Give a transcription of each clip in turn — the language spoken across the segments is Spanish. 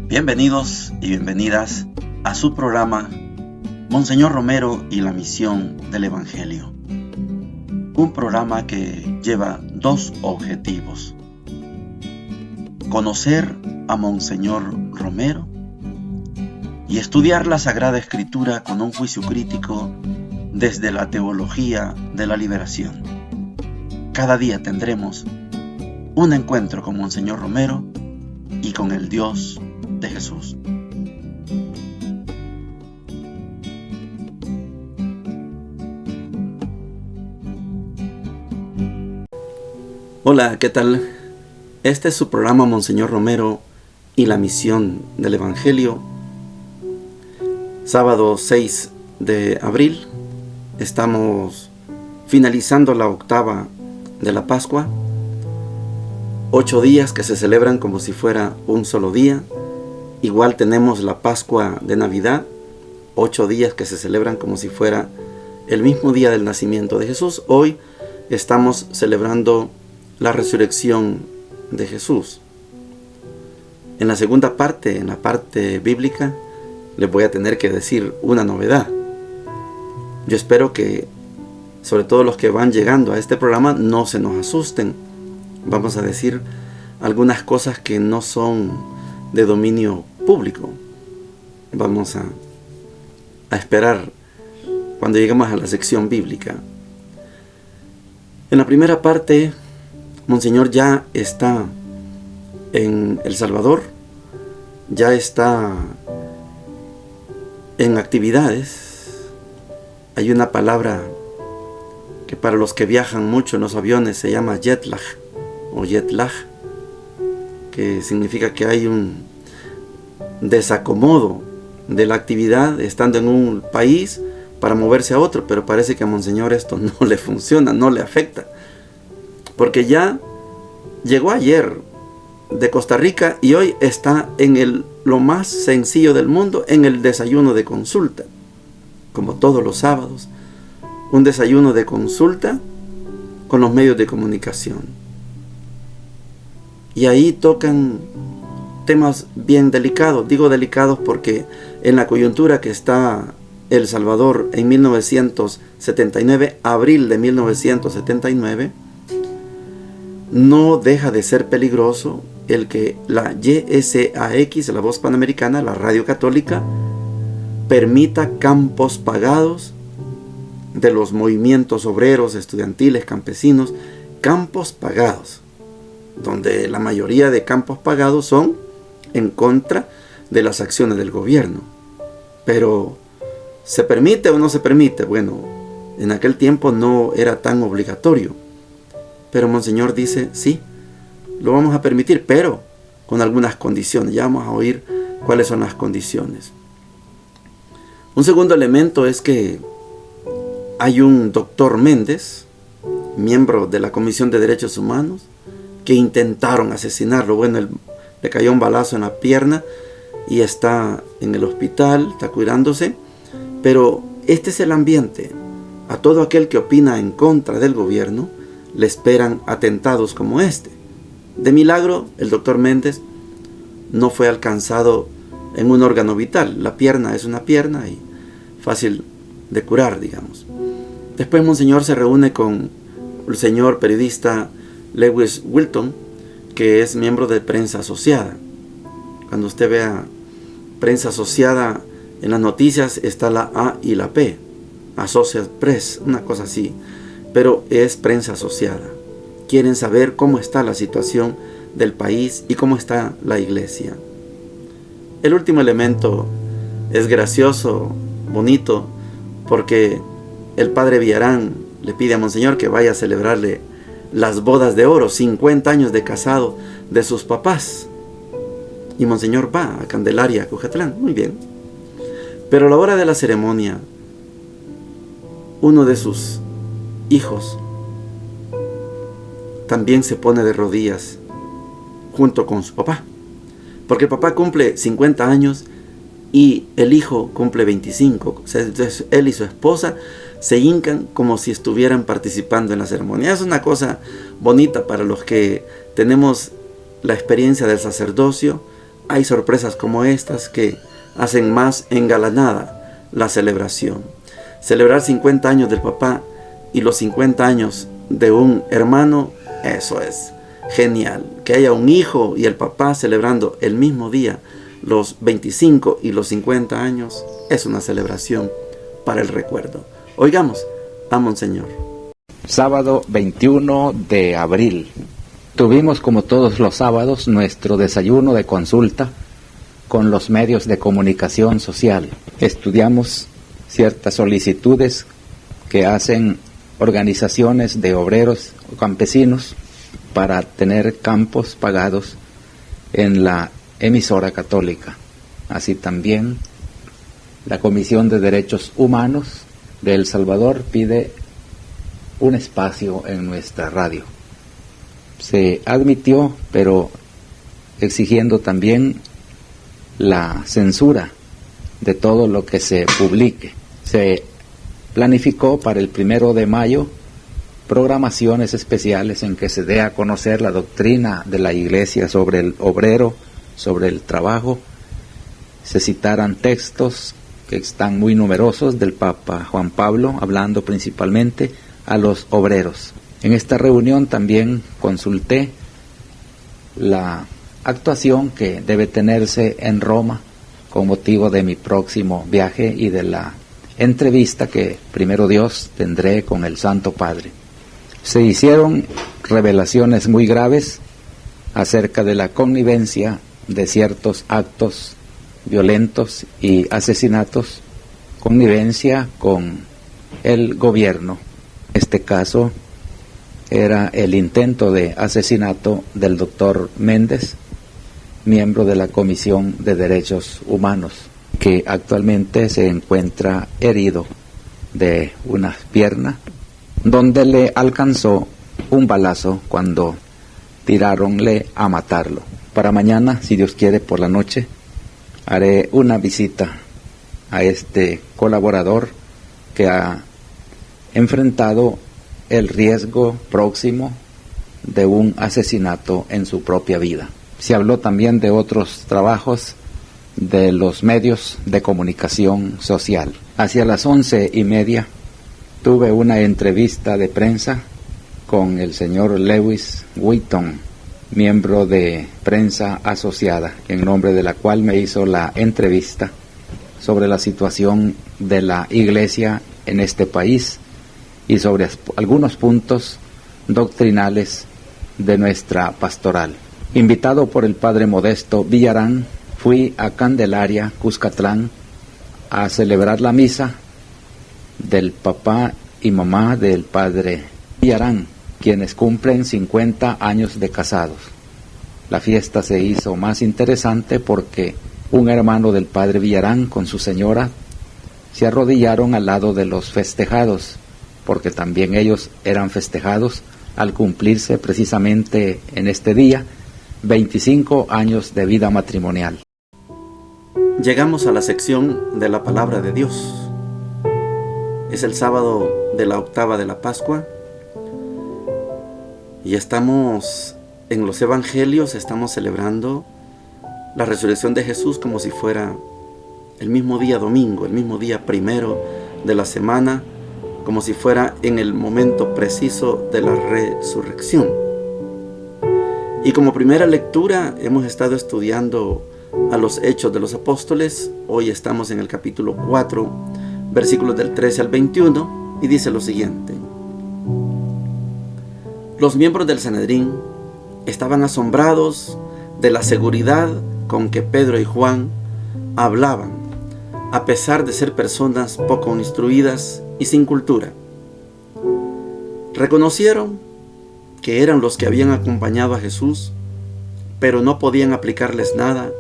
Bienvenidos y bienvenidas a su programa Monseñor Romero y la misión del Evangelio. Un programa que lleva dos objetivos: conocer a Monseñor Romero y estudiar la Sagrada Escritura con un juicio crítico desde la teología de la liberación. Cada día tendremos un encuentro con Monseñor Romero y con el Dios de Jesús. Hola, ¿qué tal? Este es su programa Monseñor Romero y la misión del Evangelio. Sábado 6 de abril. Estamos finalizando la octava de la Pascua. 8 días que se celebran como si fuera un solo día. Igual tenemos la Pascua de Navidad. 8 días que se celebran como si fuera el mismo día del nacimiento de Jesús. Hoy estamos celebrando la resurrección de Jesús. En la segunda parte, en la parte bíblica, les voy a tener que decir una novedad. Yo espero que, sobre todo los que van llegando a este programa, no se nos asusten. Vamos a decir algunas cosas que no son de dominio público. Vamos a esperar cuando lleguemos a la sección bíblica. En la primera parte, Monseñor ya está en El Salvador, ya está en actividades. Hay una palabra que para los que viajan mucho en los aviones se llama jet lag, que significa que hay un desacomodo de la actividad estando en un país para moverse a otro, pero parece que a Monseñor esto no le funciona, no le afecta, porque ya llegó ayer de Costa Rica y hoy está en lo más sencillo del mundo, en el desayuno de consulta, como todos los sábados, un desayuno de consulta con los medios de comunicación. Y ahí tocan temas bien delicados. Digo delicados porque en la coyuntura que está El Salvador en 1979, abril de 1979, no deja de ser peligroso el que la YSAX, la Voz Panamericana, la radio católica, permita campos pagados de los movimientos obreros, estudiantiles, campesinos, campos pagados, donde la mayoría de campos pagados son en contra de las acciones del gobierno. Pero, ¿se permite o no se permite? Bueno, en aquel tiempo no era tan obligatorio, pero Monseñor dice, sí, lo vamos a permitir, pero con algunas condiciones. Ya vamos a oír cuáles son las condiciones. Un segundo elemento es que hay un doctor Méndez, miembro de la Comisión de Derechos Humanos, que intentaron asesinarlo. Bueno, le cayó un balazo en la pierna y está en el hospital, está cuidándose. Pero este es el ambiente. A todo aquel que opina en contra del gobierno le esperan atentados como este. De milagro, el doctor Méndez no fue alcanzado en un órgano vital. La pierna es una pierna y fácil de curar, digamos. Después Monseñor se reúne con el señor periodista Lewis Wilton, que es miembro de Prensa Asociada. Cuando usted vea Prensa Asociada en las noticias está la A y la P, Associated Press, una cosa así, pero es Prensa Asociada. Quieren saber cómo está la situación del país y cómo está la iglesia. El último elemento es gracioso, bonito, porque el padre Villarán le pide a Monseñor que vaya a celebrarle las bodas de oro, 50 años de casado de sus papás. Y Monseñor va a Candelaria, Cujatlán, muy bien. Pero a la hora de la ceremonia, uno de sus hijos también se pone de rodillas junto con su papá, porque el papá cumple 50 años y el hijo cumple 25. Entonces él y su esposa se hincan como si estuvieran participando en la ceremonia. Es una cosa bonita para los que tenemos la experiencia del sacerdocio, hay sorpresas como estas que hacen más engalanada la celebración. Celebrar 50 años del papá y los 50 años de un hermano, eso es genial. Que haya un hijo y el papá celebrando el mismo día los 25 y los 50 años, es una celebración para el recuerdo. Oigamos a Monseñor. Sábado 21 de abril. Tuvimos, como todos los sábados, nuestro desayuno de consulta con los medios de comunicación social. Estudiamos ciertas solicitudes que hacen organizaciones de obreros o campesinos para tener campos pagados en la emisora católica. Así también la Comisión de Derechos Humanos de El Salvador pide un espacio en nuestra radio. Se admitió, pero exigiendo también la censura de todo lo que se publique. Se planificó para el 1 de mayo programaciones especiales en que se dé a conocer la doctrina de la Iglesia sobre el obrero, sobre el trabajo. Se citaran textos que están muy numerosos del Papa Juan Pablo, hablando principalmente a los obreros. En esta reunión también consulté la actuación que debe tenerse en Roma con motivo de mi próximo viaje y de la entrevista que, primero Dios, tendré con el Santo Padre. Se hicieron revelaciones muy graves acerca de la connivencia de ciertos actos violentos y asesinatos, connivencia con el gobierno. En este caso era el intento de asesinato del doctor Méndez, miembro de la Comisión de Derechos Humanos, que actualmente se encuentra herido de una pierna, donde le alcanzó un balazo cuando tiraronle a matarlo. Para mañana, si Dios quiere, por la noche, haré una visita a este colaborador que ha enfrentado el riesgo próximo de un asesinato en su propia vida. Se habló también de otros trabajos de los medios de comunicación social. Hacia las 11:30 tuve una entrevista de prensa con el señor Lewis Wheaton, miembro de Prensa Asociada, en nombre de la cual me hizo la entrevista sobre la situación de la Iglesia en este país y sobre algunos puntos doctrinales de nuestra pastoral. Invitado por el padre Modesto Villarán, fui a Candelaria, Cuscatlán, a celebrar la misa del papá y mamá del padre Villarán, quienes cumplen 50 años de casados. La fiesta se hizo más interesante porque un hermano del padre Villarán con su señora se arrodillaron al lado de los festejados, porque también ellos eran festejados al cumplirse precisamente en este día 25 años de vida matrimonial. Llegamos a la sección de la palabra de Dios. Es el sábado de la octava de la Pascua y estamos en los evangelios, estamos celebrando la resurrección de Jesús como si fuera el mismo día domingo, el mismo día primero de la semana, como si fuera en el momento preciso de la resurrección. Y como primera lectura hemos estado estudiando a los Hechos de los Apóstoles. Hoy estamos en el capítulo 4, versículos del 13 al 21, y dice lo siguiente: Los miembros del Sanedrín estaban asombrados de la seguridad con que Pedro y Juan hablaban, a pesar de ser personas poco instruidas y sin cultura. Reconocieron que eran los que habían acompañado a Jesús, pero no podían aplicarles nada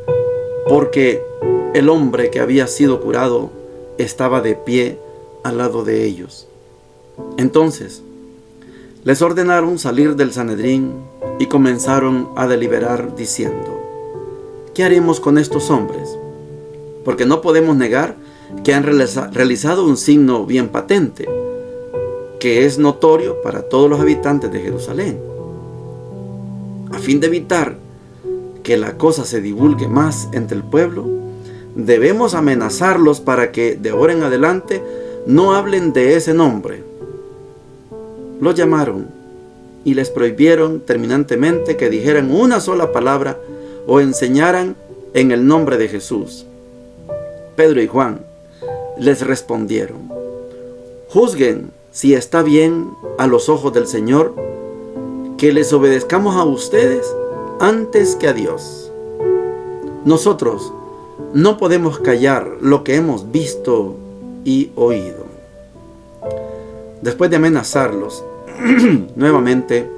porque el hombre que había sido curado estaba de pie al lado de ellos. Entonces les ordenaron salir del Sanedrín y comenzaron a deliberar diciendo: ¿qué haremos con estos hombres? Porque no podemos negar que han realizado un signo bien patente, que es notorio para todos los habitantes de Jerusalén. A fin de evitar que la cosa se divulgue más entre el pueblo, debemos amenazarlos para que de ahora en adelante no hablen de ese nombre. Los llamaron y les prohibieron terminantemente que dijeran una sola palabra o enseñaran en el nombre de Jesús. Pedro y Juan les respondieron: juzguen si está bien a los ojos del Señor que les obedezcamos a ustedes antes que a Dios. Nosotros no podemos callar lo que hemos visto y oído. Después de amenazarlos, nuevamente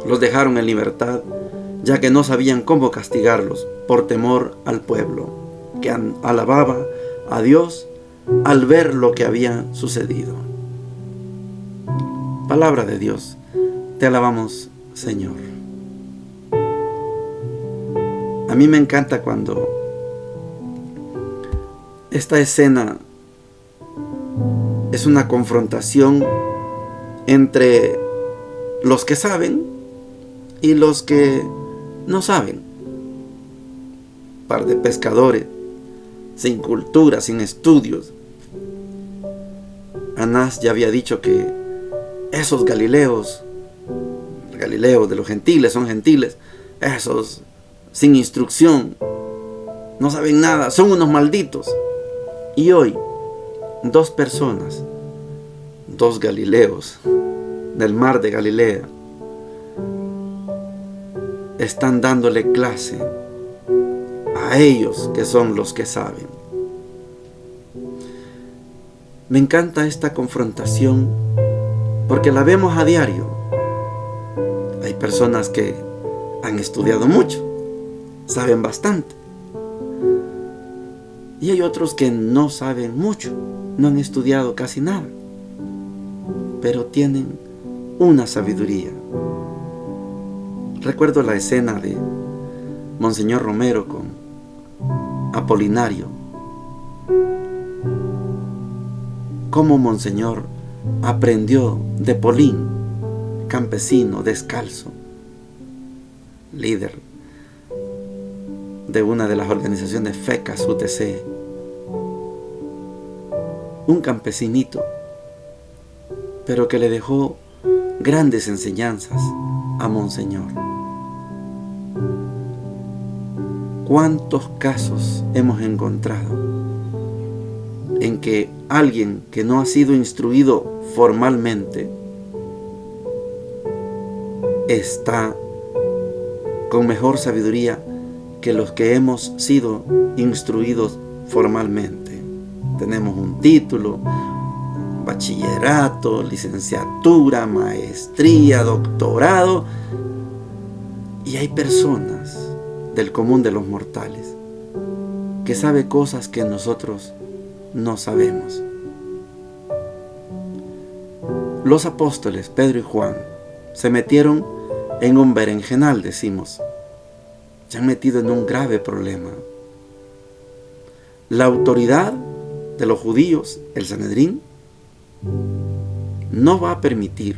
los dejaron en libertad, ya que no sabían cómo castigarlos por temor al pueblo, que alababa a Dios al ver lo que había sucedido. Palabra de Dios, te alabamos, Señor. A mí me encanta cuando esta escena es una confrontación entre los que saben y los que no saben. Par de pescadores sin cultura, sin estudios. Anás ya había dicho que esos Galileos de los gentiles, son gentiles, esos sin instrucción, no saben nada, son unos malditos. Y hoy, dos personas, dos Galileos del mar de Galilea, están dándole clase a ellos que son los que saben. Me encanta esta confrontación porque la vemos a diario. Hay personas que han estudiado mucho, saben bastante. Y hay otros que no saben mucho, no han estudiado casi nada, pero tienen una sabiduría. Recuerdo la escena de Monseñor Romero con Apolinario. Cómo Monseñor aprendió de Polín, campesino descalzo, líder de una de las organizaciones FECAS UTC, un campesinito, pero que le dejó grandes enseñanzas a Monseñor. ¿Cuántos casos hemos encontrado en que alguien que no ha sido instruido formalmente está con mejor sabiduría que los que hemos sido instruidos formalmente? Tenemos un título, bachillerato, licenciatura, maestría, doctorado, y hay personas del común de los mortales que saben cosas que nosotros no sabemos. Los apóstoles Pedro y Juan se metieron en un berenjenal, decimos. Se han metido en un grave problema. La autoridad de los judíos, el Sanedrín, no va a permitir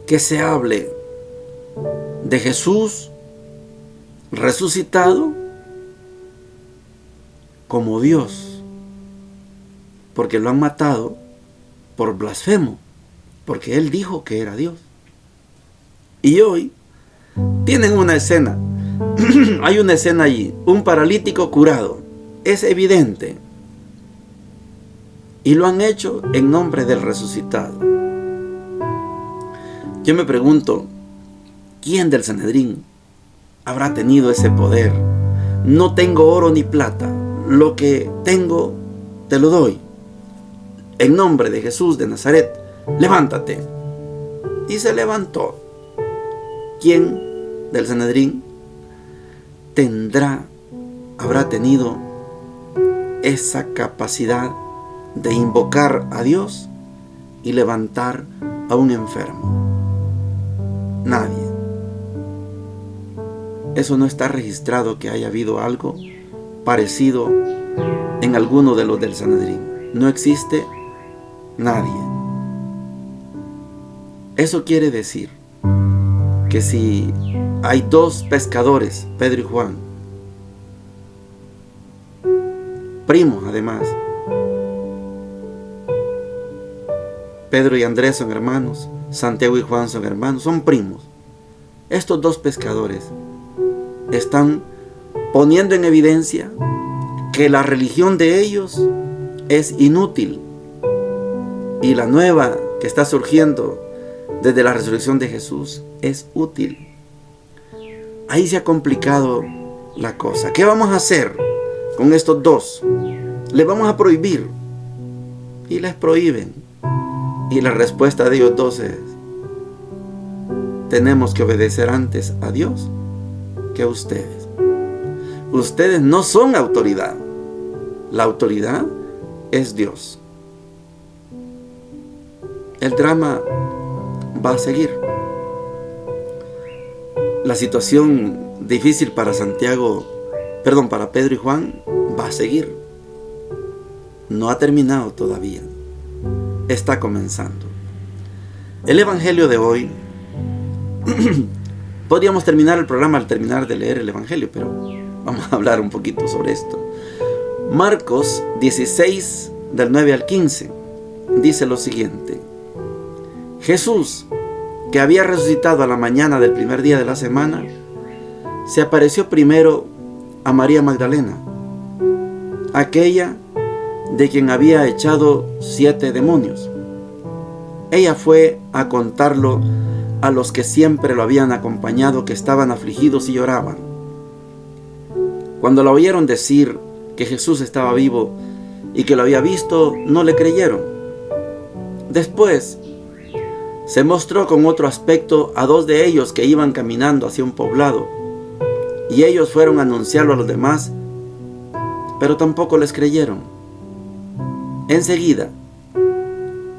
que se hable de Jesús resucitado como Dios, porque lo han matado por blasfemo, porque él dijo que era Dios. Y hoy tienen una escena, hay una escena allí, un paralítico curado, es evidente, y lo han hecho en nombre del resucitado. Yo me pregunto, ¿quién del Sanedrín habrá tenido ese poder? No tengo oro ni plata, lo que tengo te lo doy. En nombre de Jesús de Nazaret, levántate. Y se levantó. ¿Quién del Sanedrín habrá tenido esa capacidad de invocar a Dios y levantar a un enfermo? Nadie. Eso no está registrado que haya habido algo parecido en alguno de los del Sanedrín. No existe nadie. Eso quiere decir que si hay dos pescadores, Pedro y Juan, primos además. Pedro y Andrés son hermanos, Santiago y Juan son hermanos, son primos. Estos dos pescadores están poniendo en evidencia que la religión de ellos es inútil y la nueva que está surgiendo desde la resurrección de Jesús es útil. Ahí se ha complicado la cosa. ¿Qué vamos a hacer con estos dos? Les vamos a prohibir, y les prohíben, y la respuesta de ellos dos es: tenemos que obedecer antes a Dios que a ustedes. Ustedes no son autoridad. La autoridad es Dios. El drama va a seguir. La situación difícil para para Pedro y Juan va a seguir. No ha terminado todavía. Está comenzando. El Evangelio de hoy, podríamos terminar el programa al terminar de leer el Evangelio, pero vamos a hablar un poquito sobre esto. Marcos 16, del 9 al 15, dice lo siguiente: Jesús, que había resucitado a la mañana del primer día de la semana, se apareció primero a María Magdalena, aquella de quien había echado 7 demonios. Ella fue a contarlo a los que siempre lo habían acompañado, que estaban afligidos y lloraban. Cuando la oyeron decir que Jesús estaba vivo y que lo había visto, no le creyeron. Después se mostró con otro aspecto a 2 de ellos que iban caminando hacia un poblado, y ellos fueron a anunciarlo a los demás, pero tampoco les creyeron. Enseguida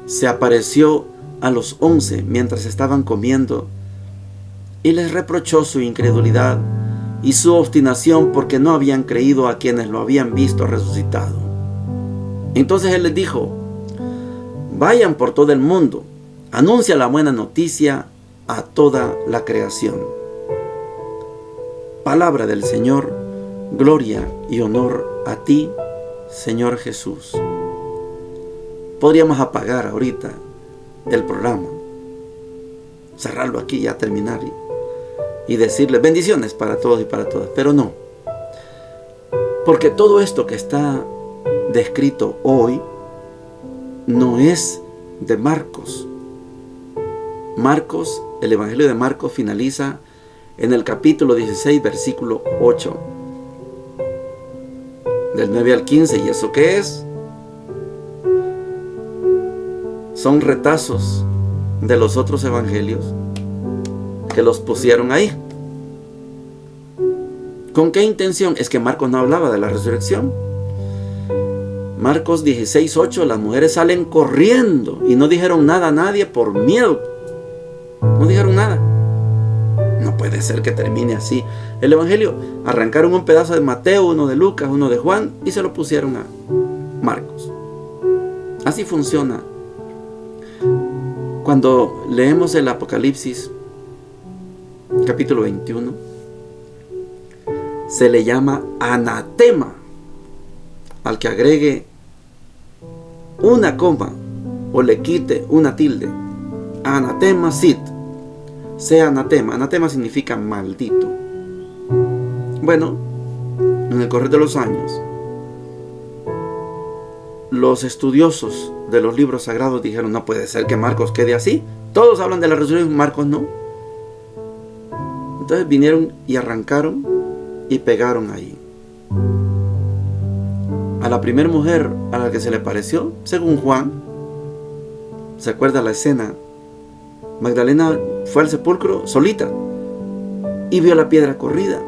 se apareció a los 11 mientras estaban comiendo y les reprochó su incredulidad y su obstinación, porque no habían creído a quienes lo habían visto resucitado. Entonces él les dijo: vayan por todo el mundo, anuncia la buena noticia a toda la creación. Palabra del Señor. Gloria y honor a ti, Señor Jesús. Podríamos apagar ahorita el programa, cerrarlo aquí y ya terminar y decirles bendiciones para todos y para todas, pero no, porque todo esto que está descrito hoy no es de Marcos. El Evangelio de Marcos finaliza en el capítulo 16, versículo 8, del 9 al 15. ¿Y eso qué es? Son retazos de los otros evangelios que los pusieron ahí. ¿Con qué intención? Es que Marcos no hablaba de la resurrección. Marcos 16:8, las mujeres salen corriendo y no dijeron nada a nadie por miedo. No dijeron nada. No puede ser que termine así el evangelio. Arrancaron un pedazo de Mateo, uno de Lucas, uno de Juan, y se lo pusieron a Marcos. Así funciona. Cuando leemos el Apocalipsis, capítulo 21, se le llama anatema al que agregue una coma o le quite una tilde. Anatema sit, sea anatema. Anatema significa maldito. Bueno, en el correr de los años, los estudiosos de los libros sagrados dijeron: no puede ser que Marcos quede así. Todos hablan de la resurrección, Marcos no. Entonces vinieron y arrancaron y pegaron ahí. A la primera mujer a la que se le apareció, según Juan, ¿se acuerda la escena? Magdalena fue al sepulcro solita y vio la piedra corrida.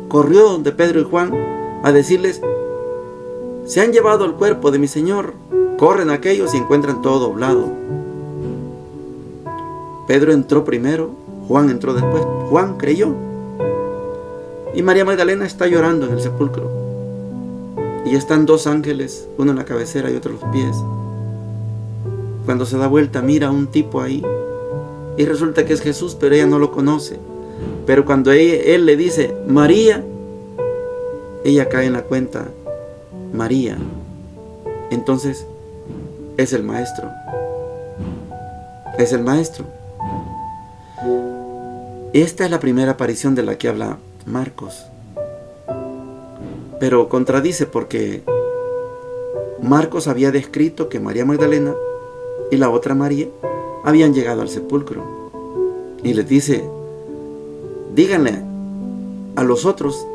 Corrió donde Pedro y Juan a decirles: se han llevado el cuerpo de mi Señor. Corren aquellos y encuentran todo doblado. Pedro entró primero, Juan entró después. Juan creyó. Y María Magdalena está llorando en el sepulcro. Y están 2 ángeles, uno en la cabecera y otro en los pies. Cuando se da vuelta, mira a un tipo ahí. Y resulta que es Jesús, pero ella no lo conoce. Pero cuando él le dice María, ella cae en la cuenta, María. Entonces es el maestro. Es el maestro. Esta es la primera aparición de la que habla Marcos. Pero contradice porque Marcos había descrito que María Magdalena y la otra María habían llegado al sepulcro. Y les dice, díganle a los otros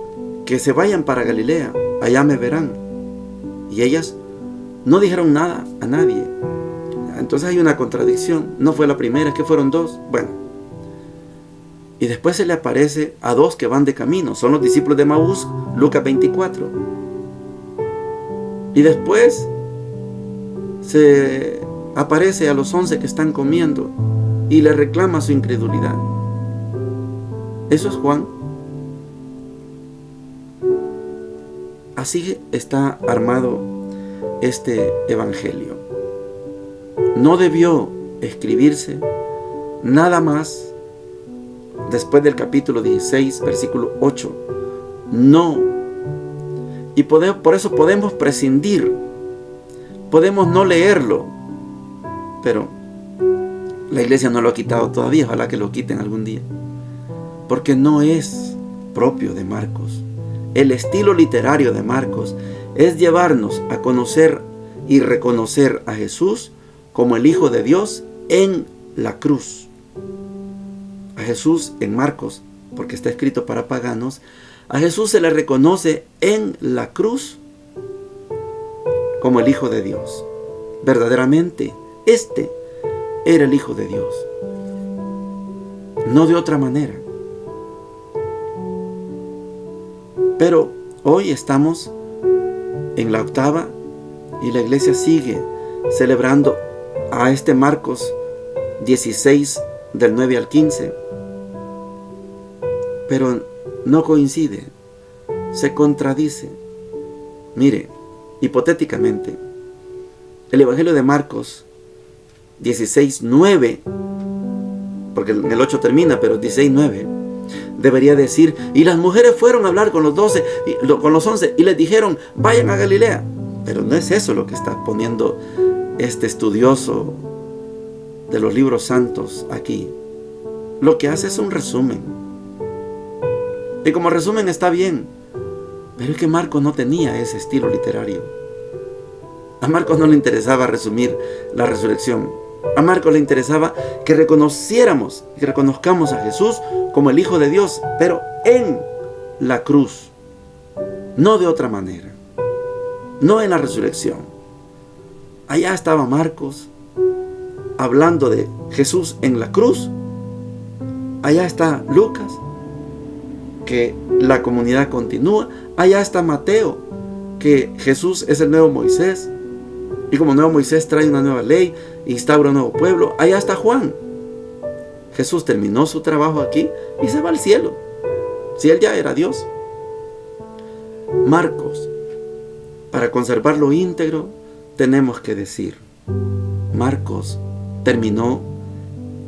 que se vayan para Galilea, allá me verán. Y ellas no dijeron nada a nadie. Entonces hay una contradicción. No fue la primera, es que fueron dos. Bueno. Y después se le aparece a dos que van de camino. Son los discípulos de Maús, Lucas 24. Y después se aparece a los 11 que están comiendo y le reclama su incredulidad. Eso es Juan. Así está armado este evangelio. No debió escribirse nada más después del capítulo 16, versículo 8. No. Y por eso podemos prescindir. Podemos no leerlo. Pero la iglesia no lo ha quitado todavía. Ojalá que lo quiten algún día. Porque no es propio de Marcos. El estilo literario de Marcos es llevarnos a conocer y reconocer a Jesús como el Hijo de Dios en la cruz. A Jesús en Marcos, porque está escrito para paganos, a Jesús se le reconoce en la cruz como el Hijo de Dios. Verdaderamente, este era el Hijo de Dios. No de otra manera. Pero hoy estamos en la octava y la iglesia sigue celebrando a este Marcos 16 del 9 al 15. Pero no coincide, se contradice. Mire, hipotéticamente, el Evangelio de Marcos 16, 9, porque en el 8 termina, pero 16, 9, debería decir, y las mujeres fueron a hablar con los 12, con los 11, y les dijeron, vayan a Galilea. Pero no es eso lo que está poniendo este estudioso de los libros santos aquí. Lo que hace es un resumen. Y como resumen está bien, pero es que Marcos no tenía ese estilo literario. A Marcos no le interesaba resumir la resurrección. A Marcos le interesaba que reconociéramos, que reconozcamos a Jesús como el Hijo de Dios, pero en la cruz, no de otra manera, no en la resurrección. Allá estaba Marcos hablando de Jesús en la cruz. Allá está Lucas, que la comunidad continúa. Allá está Mateo, que Jesús es el nuevo Moisés, y como nuevo Moisés trae una nueva ley, instaura un nuevo pueblo. Allá está Juan. Jesús terminó su trabajo aquí y se va al cielo, si él ya era Dios. Marcos, para conservarlo íntegro, tenemos que decir, Marcos terminó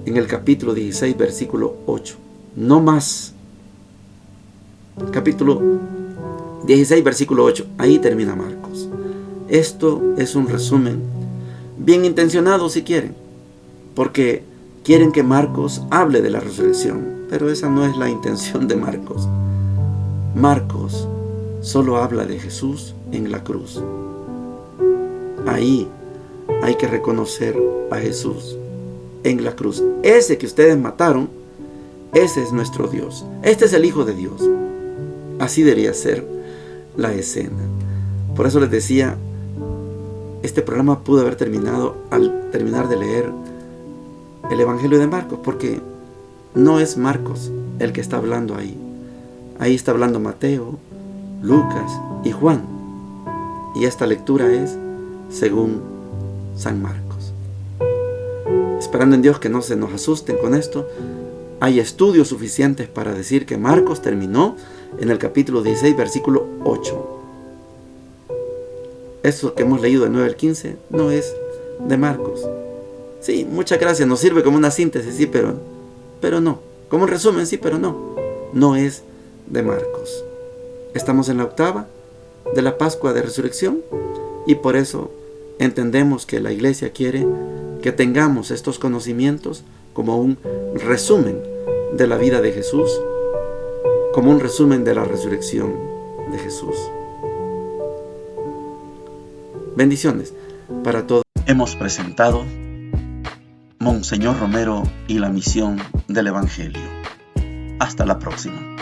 en el capítulo 16, versículo 8. No más. Capítulo 16, versículo 8. Ahí termina Marcos. Esto es un resumen bien intencionado si quieren, porque quieren que Marcos hable de la resurrección, pero esa no es la intención de Marcos. Marcos solo habla de Jesús en la cruz. Ahí hay que reconocer a Jesús en la cruz. Ese que ustedes mataron, ese es nuestro Dios. Este es el Hijo de Dios. Así debería ser la escena. Por eso les decía, este programa pudo haber terminado al terminar de leer el Evangelio de Marcos, porque no es Marcos el que está hablando ahí. Ahí está hablando Mateo, Lucas y Juan. Y esta lectura es según San Marcos. Esperando en Dios que no se nos asusten con esto, hay estudios suficientes para decir que Marcos terminó en el capítulo 16, versículo 8. Eso que hemos leído del 9 al 15 no es de Marcos. Sí, muchas gracias, nos sirve como una síntesis, sí, pero no. Como un resumen, sí, pero no. no es de Marcos. Estamos en la octava de la Pascua de Resurrección y por eso entendemos que la Iglesia quiere que tengamos estos conocimientos como un resumen de la vida de Jesús, como un resumen de la resurrección de Jesús. Bendiciones para todos. Hemos presentado Monseñor Romero y la misión del Evangelio. Hasta la próxima.